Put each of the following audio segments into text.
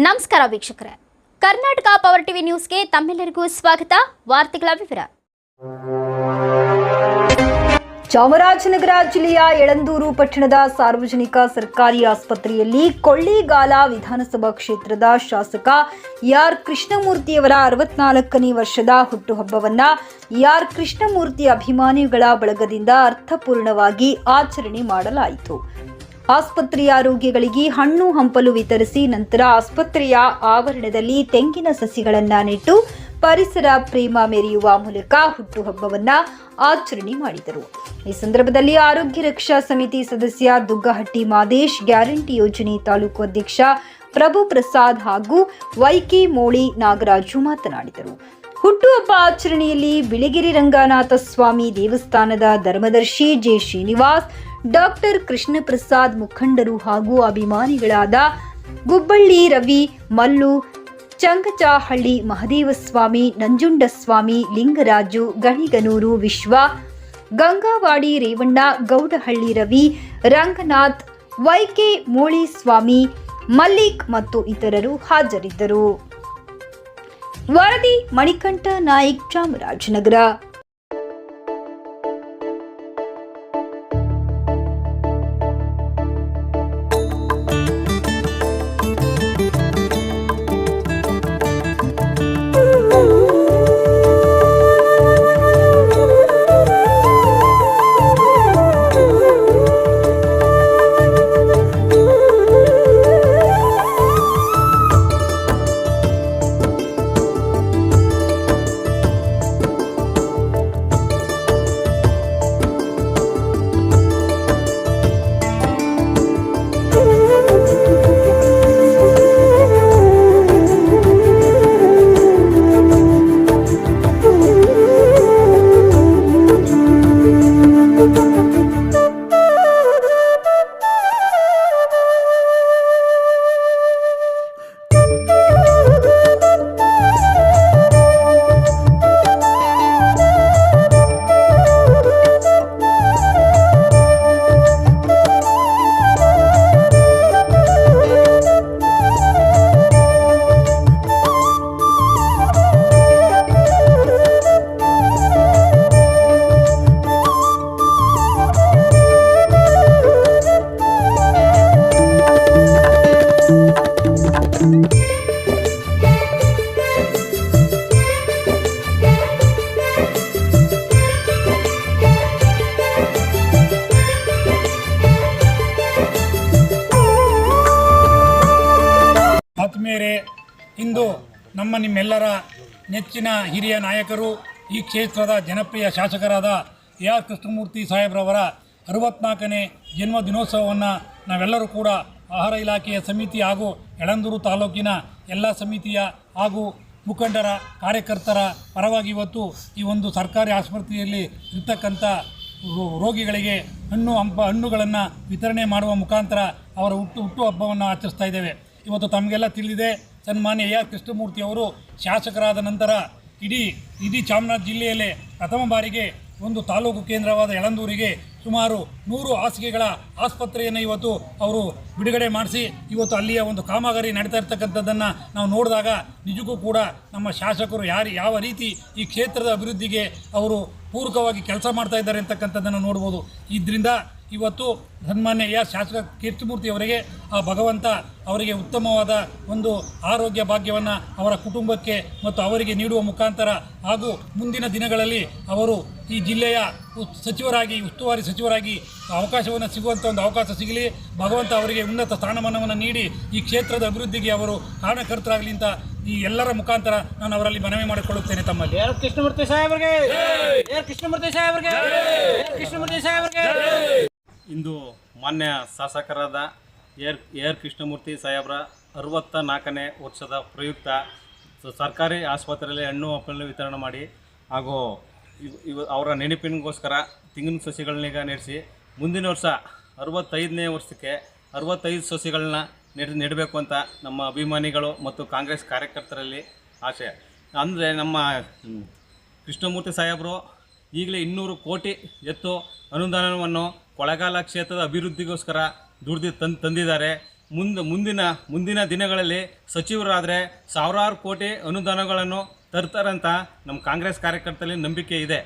ನಮಸ್ಕಾರ ವೀಕ್ಷಕರೇ, Karnataka power TV ನ್ಯೂಸ್ಗೆ ತಮ್ಮೆಲ್ಲರಿಗೂ ಸ್ವಾಗತ. ವಾರ್ತೆಗಳ ವಿವರ. ಚಾಮರಾಜನಗರ ಜಿಲ್ಲೆಯ ಯಳಂದೂರು ಪಟ್ಟಣದ ಸಾರ್ವಜನಿಕ ಸರ್ಕಾರಿ ಆಸ್ಪತ್ರೆಯಲ್ಲಿ ಕೊಳ್ಳೇಗಾಲ ವಿಧಾನಸಭಾ ಕ್ಷೇತ್ರದ ಶಾಸಕ ಆರ್ ಕೃಷ್ಣಮೂರ್ತಿಯವರ 64ನೇ ವರ್ಷದ ಹುಟ್ಟುಹಬ್ಬವನ್ನು ಆರ್ ಕೃಷ್ಣಮೂರ್ತಿ ಅಭಿಮಾನಿಗಳ ಬಳಗದಿಂದ ಅರ್ಥಪೂರ್ಣವಾಗಿ ಆಚರಣೆ ಮಾಡಲಾಯಿತು. ಆಸ್ಪತ್ರೆಯ ರೋಗಿಗಳಿಗೆ ಹಣ್ಣು ಹಂಪಲು ವಿತರಿಸಿ ನಂತರ ಆಸ್ಪತ್ರೆಯ ಆವರಣದಲ್ಲಿ ತೆಂಗಿನ ಸಸಿಗಳನ್ನು ನೆಟ್ಟು ಪರಿಸರ ಪ್ರೇಮ ಮೆರೆಯುವ ಮೂಲಕ ಹುಟ್ಟುಹಬ್ಬವನ್ನು ಆಚರಣೆ ಮಾಡಿದರು. ಈ ಸಂದರ್ಭದಲ್ಲಿ ಆರೋಗ್ಯ ರಕ್ಷಾ ಸಮಿತಿ ಸದಸ್ಯ ದುಗ್ಗಹಟ್ಟಿ ಮಾದೇಶ್, ಗ್ಯಾರಂಟಿ ಯೋಜನೆ ತಾಲೂಕು ಅಧ್ಯಕ್ಷ ಪ್ರಭು ಪ್ರಸಾದ್ ಹಾಗೂ ವೈಕೆ ಮೋಳಿ ನಾಗರಾಜು ಮಾತನಾಡಿದರು. ಹುಟ್ಟುಹಬ್ಬ ಆಚರಣೆಯಲ್ಲಿ ಬಿಳಿಗಿರಿ ರಂಗನಾಥ ಸ್ವಾಮಿ ದೇವಸ್ಥಾನದ ಧರ್ಮದರ್ಶಿ ಜೆ ಶ್ರೀನಿವಾಸ್, ಡಾಕ್ಟರ್ ಕೃಷ್ಣ ಪ್ರಸಾದ್, ಮುಖಂಡರು ಹಾಗೂ ಅಭಿಮಾನಿಗಳಾದ ಗುಬ್ಬಳ್ಳಿ ರವಿ, ಮಲ್ಲು, ಚಂಗಚಾಹಳ್ಳಿ ಮಹದೇವಸ್ವಾಮಿ, ನಂಜುಂಡಸ್ವಾಮಿ, ಲಿಂಗರಾಜು, ಗಣಿಗನೂರು ವಿಶ್ವ, ಗಂಗಾವಾಡಿ ರೇವಣ್ಣ, ಗೌಡಹಳ್ಳಿ ರವಿ, ರಂಗನಾಥ್, ವೈಕೆ ಮೋಳಿ ಸ್ವಾಮಿ, ಮಲ್ಲಿಕ್ ಮತ್ತು ಇತರರು ಹಾಜರಿದ್ದರು. ವರದಿ ಮಣಿಕಂಠ ನಾಯ್ಕ್, ಚಾಮರಾಜನಗರ. ಆತ್ಮೀಯರೇ, ಇಂದು ನಿಮ್ಮೆಲ್ಲರ ನೆಚ್ಚಿನ ಹಿರಿಯ ನಾಯಕರು, ಈ ಕ್ಷೇತ್ರದ ಜನಪ್ರಿಯ ಶಾಸಕರಾದ ಆರ್ ಕೃಷ್ಣಮೂರ್ತಿ ಸಾಹೇಬ್ರವರ 64ನೇ ಜನ್ಮ ದಿನೋತ್ಸವವನ್ನು ನಾವೆಲ್ಲರೂ ಕೂಡ ಆಹಾರ ಇಲಾಖೆಯ ಸಮಿತಿ ಹಾಗೂ ಯಳಂದೂರು ತಾಲೂಕಿನ ಎಲ್ಲ ಸಮಿತಿಯ ಹಾಗೂ ಮುಖಂಡರ ಕಾರ್ಯಕರ್ತರ ಪರವಾಗಿ ಇವತ್ತು ಈ ಒಂದು ಸರ್ಕಾರಿ ಆಸ್ಪತ್ರೆಯಲ್ಲಿ ಇರ್ತಕ್ಕಂಥ ರೋಗಿಗಳಿಗೆ ಹಣ್ಣುಗಳನ್ನು ವಿತರಣೆ ಮಾಡುವ ಮುಖಾಂತರ ಅವರ ಹುಟ್ಟುಹಬ್ಬವನ್ನು ಆಚರಿಸ್ತಾ ಇದ್ದೇವೆ. ಇವತ್ತು ತಮಗೆಲ್ಲ ತಿಳಿದಿದೆ, ಸನ್ಮಾನ್ಯ ಆರ್ ಕೃಷ್ಣಮೂರ್ತಿ ಅವರು ಶಾಸಕರಾದ ನಂತರ ಇಡೀ ಚಾಮರಾಜ ಜಿಲ್ಲೆಯಲ್ಲೇ ಪ್ರಥಮ ಬಾರಿಗೆ ಒಂದು ತಾಲೂಕು ಕೇಂದ್ರವಾದ ಯಳಂದೂರಿಗೆ ಸುಮಾರು 100 ಹಾಸಿಗೆಗಳ ಆಸ್ಪತ್ರೆಯನ್ನು ಇವತ್ತು ಅವರು ಬಿಡುಗಡೆ ಮಾಡಿಸಿ ಇವತ್ತು ಅಲ್ಲಿಯ ಒಂದು ಕಾಮಗಾರಿ ನಡೀತಾ ಇರ್ತಕ್ಕಂಥದ್ದನ್ನು ನಾವು ನೋಡಿದಾಗ ನಿಜಕ್ಕೂ ಕೂಡ ನಮ್ಮ ಶಾಸಕರು ಯಾವ ರೀತಿ ಈ ಕ್ಷೇತ್ರದ ಅಭಿವೃದ್ಧಿಗೆ ಅವರು ಪೂರಕವಾಗಿ ಕೆಲಸ ಮಾಡ್ತಾ ಇದ್ದಾರೆ ಅಂತಕ್ಕಂಥದ್ದನ್ನು ನೋಡ್ಬೋದು. ಇದರಿಂದ ಇವತ್ತು ಸನ್ಮಾನ್ಯ ಶಾಸಕ ಕೀರ್ತಿಮೂರ್ತಿ ಅವರಿಗೆ ಆ ಭಗವಂತ ಅವರಿಗೆ ಉತ್ತಮವಾದ ಒಂದು ಆರೋಗ್ಯ ಭಾಗ್ಯವನ್ನು ಅವರ ಕುಟುಂಬಕ್ಕೆ ಮತ್ತು ಅವರಿಗೆ ನೀಡುವ ಮುಖಾಂತರ ಹಾಗೂ ಮುಂದಿನ ದಿನಗಳಲ್ಲಿ ಅವರು ಈ ಜಿಲ್ಲೆಯ ಉಸ್ತುವಾರಿ ಸಚಿವರಾಗಿ ಅವಕಾಶವನ್ನು ಸಿಗುವಂಥ ಒಂದು ಅವಕಾಶ ಸಿಗಲಿ, ಭಗವಂತ ಅವರಿಗೆ ಉನ್ನತ ಸ್ಥಾನಮಾನವನ್ನು ನೀಡಿ ಈ ಕ್ಷೇತ್ರದ ಅಭಿವೃದ್ಧಿಗೆ ಅವರು ಕಾರಣಕರ್ತರಾಗಲಿ ಅಂತ ಈ ಎಲ್ಲರ ಮುಖಾಂತರ ನಾನು ಅವರಲ್ಲಿ ಮನವಿ ಮಾಡಿಕೊಳ್ಳುತ್ತೇನೆ. ತಮ್ಮಲ್ಲಿ ಕೃಷ್ಣಮೂರ್ತಿ ಸಾಹೇಬರಿಗೆ, ಕೃಷ್ಣಮೂರ್ತಿ ಸಾಹೇಬರಿಗೆ, ಕೃಷ್ಣಮೂರ್ತಿ ಸಾಹೇಬರಿಗೆ. ಇಂದು ಮಾನ್ಯ ಶಾಸಕರಾದ ಆರ್ ಕೃಷ್ಣಮೂರ್ತಿ ಸಾಹೇಬ್ರ 64ನೇ ವರ್ಷದ ಪ್ರಯುಕ್ತ ಸರ್ಕಾರಿ ಆಸ್ಪತ್ರೆಯಲ್ಲಿ ಹಣ್ಣು ಹಂಪಲು ವಿತರಣೆ ಮಾಡಿ ಹಾಗೂ ಅವರ ನೆನಪಿನಗೋಸ್ಕರ ತೆಂಗಿನ ಸಸಿಗಳನ್ನೀಗ ನೆಡೆಸಿ ಮುಂದಿನ ವರ್ಷ 65ನೇ ವರ್ಷಕ್ಕೆ 65 ಸಸಿಗಳನ್ನ ನೆಡಬೇಕು ಅಂತ ನಮ್ಮ ಅಭಿಮಾನಿಗಳು ಮತ್ತು ಕಾಂಗ್ರೆಸ್ ಕಾರ್ಯಕರ್ತರಲ್ಲಿ ಆಶೆ. ಅಂದರೆ ನಮ್ಮ ಕೃಷ್ಣಮೂರ್ತಿ ಸಾಹೇಬರು ಈಗಲೇ 200 ಕೋಟಿ ಎತ್ತು ಅನುದಾನವನ್ನು ಕೊಳ್ಳೇಗಾಲ ಕ್ಷೇತ್ರದ ಅಭಿವೃದ್ಧಿಗೋಸ್ಕರ ತಂದಿದ್ದಾರೆ. ಮುಂದಿನ ದಿನಗಳಲ್ಲಿ ಸಚಿವರಾದರೆ ಸಾವಿರಾರು ಕೋಟಿ ಅನುದಾನಗಳನ್ನು ತರ್ತಾರಂತ ನಮ್ಮ ಕಾಂಗ್ರೆಸ್ ಕಾರ್ಯಕರ್ತರಲ್ಲಿ ನಂಬಿಕೆ ಇದೆ.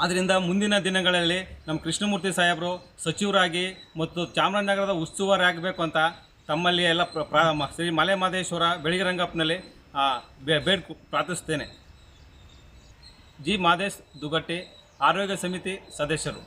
ಆದ್ದರಿಂದ ಮುಂದಿನ ದಿನಗಳಲ್ಲಿ ನಮ್ಮ ಕೃಷ್ಣಮೂರ್ತಿ ಸಾಹೇಬರು ಸಚಿವರಾಗಿ ಮತ್ತು ಚಾಮರಾಜನಗರದ ಉಸ್ತುವಾರಿ ಆಗಬೇಕು ಅಂತ ತಮ್ಮಲ್ಲಿ ಎಲ್ಲ ಶ್ರೀ ಮಲೆ ಮಹದೇಶ್ವರ ಬೆಳಗಿರಂಗಪ್ಪನಲ್ಲಿ ಪ್ರಾರ್ಥಿಸ್ತೇನೆ. ಜಿ ಮಾದೇಶ್ ದುಗಟ್ಟಿ, ಆರೋಗ್ಯ ಸಮಿತಿ ಸದಸ್ಯರು.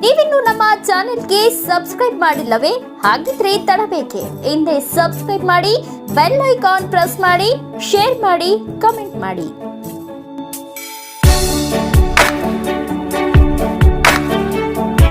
ನೀವಿನ್ನು ನಮ್ಮ ಚಾನೆಲ್ಗೆ ಸಬ್ಸ್ಕ್ರೈಬ್ ಮಾಡಿಲ್ಲವೇ? ಹಾಗಿದ್ರೆ ತಡಬೇಕೆ? ಹಿಂದೆ ಸಬ್ಸ್ಕ್ರೈಬ್ ಮಾಡಿ, ಬೆಲ್ ಐಕಾನ್ ಪ್ರೆಸ್ ಮಾಡಿ, ಶೇರ್ ಮಾಡಿ, ಕಮೆಂಟ್ ಮಾಡಿ.